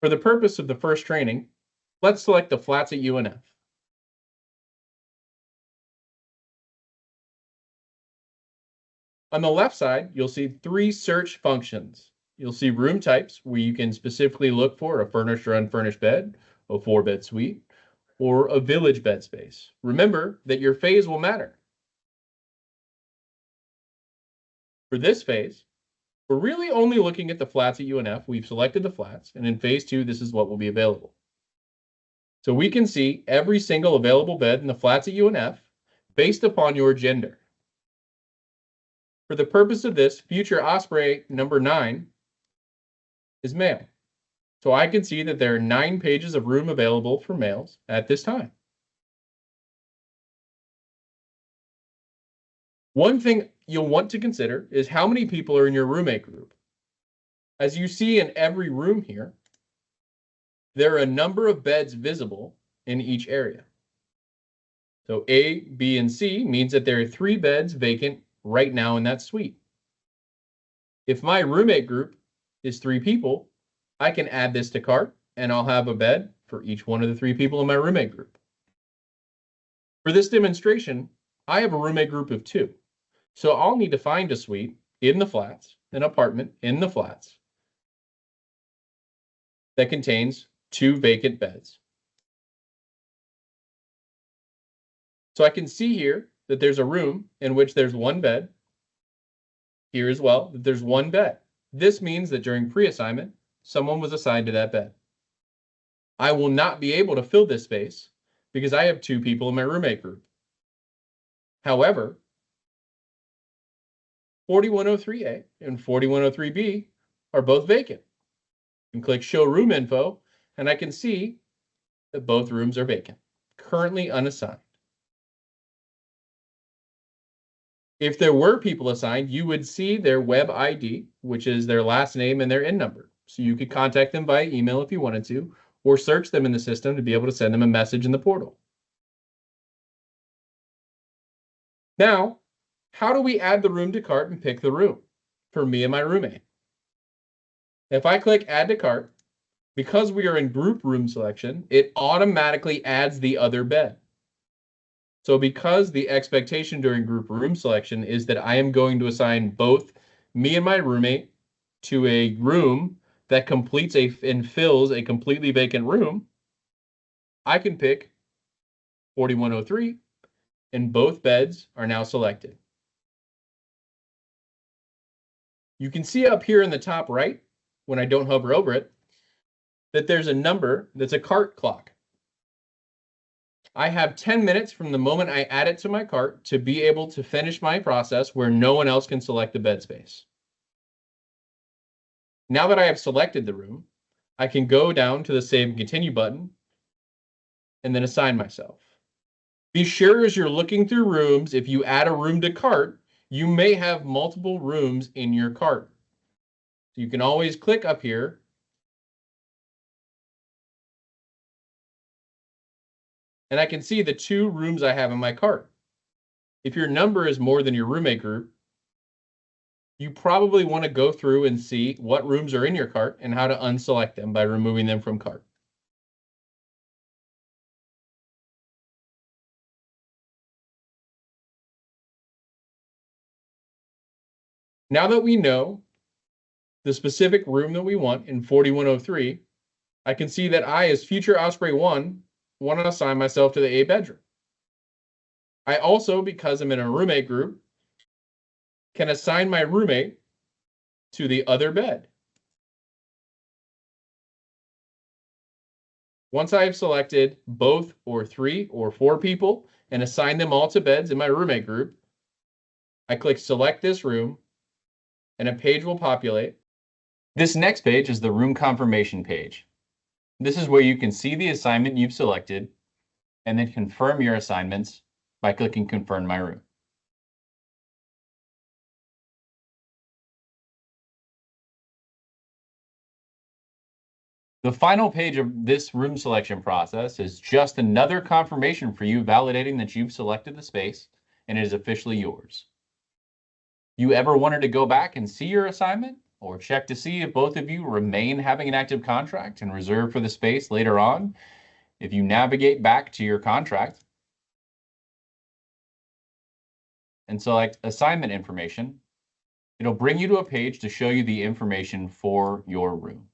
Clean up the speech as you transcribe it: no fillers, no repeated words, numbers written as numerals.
For the purpose of the first training, let's select the flats at UNF. On the left side, you'll see 3 search functions. You'll see room types, where you can specifically look for a furnished or unfurnished bed, a 4-bed suite, or a village bed space. Remember that your phase will matter. For this phase, we're really only looking at the flats at UNF. We've selected the flats, and in phase 2, this is what will be available. So we can see every single available bed in the flats at UNF based upon your gender. For the purpose of this, Future Osprey number 9 is male. So I can see that there are 9 pages of room available for males at this time. One thing you'll want to consider is how many people are in your roommate group. As you see in every room here, there are a number of beds visible in each area. So A, B, and C means that there are 3 beds vacant right now in that suite. If my roommate group is 3 people, I can add this to cart and I'll have a bed for each one of the 3 people in my roommate group. For this demonstration, I have a roommate group of 2. So I'll need to find a suite in the flats, an apartment in the flats that contains 2 vacant beds. So I can see here that there's a room in which there's 1 bed. Here as well, that there's 1 bed. This means that during pre-assignment, someone was assigned to that bed. I will not be able to fill this space because I have 2 people in my roommate group. However, 4103A and 4103B are both vacant. I can click Show Room Info, and I can see that both rooms are vacant, currently unassigned. If there were people assigned, you would see their web ID, which is their last name and their IN number. So you could contact them by email if you wanted to, or search them in the system to be able to send them a message in the portal. Now, how do we add the room to cart and pick the room for me and my roommate? If I click Add to Cart, because we are in group room selection, it automatically adds the other bed. So because the expectation during group room selection is that I am going to assign both me and my roommate to a room that completes and fills a completely vacant room, I can pick 4103, and both beds are now selected. You can see up here in the top right, when I don't hover over it, that there's a number that's a cart clock. I have 10 minutes from the moment I add it to my cart to be able to finish my process where no one else can select the bed space. Now that I have selected the room, I can go down to the Save and Continue button and then assign myself. Be sure as you're looking through rooms, if you add a room to cart, you may have multiple rooms in your cart. So you can always click up here and I can see the 2 rooms I have in my cart. If your number is more than your roommate group, you probably want to go through and see what rooms are in your cart and how to unselect them by removing them from cart. Now that we know the specific room that we want in 4103, I can see that I, as Future Osprey 1, want to assign myself to the A bedroom. I also, because I'm in a roommate group, can assign my roommate to the other bed. Once I have selected both or 3 or 4 people and assign them all to beds in my roommate group, I click Select this room and a page will populate. This next page is the room confirmation page. This is where you can see the assignment you've selected and then confirm your assignments by clicking Confirm My Room. The final page of this room selection process is just another confirmation for you validating that you've selected the space and it is officially yours. You ever wanted to go back and see your assignment or check to see if both of you remain having an active contract and reserve for the space later on. If you navigate back to your contract and select assignment information, it'll bring you to a page to show you the information for your room.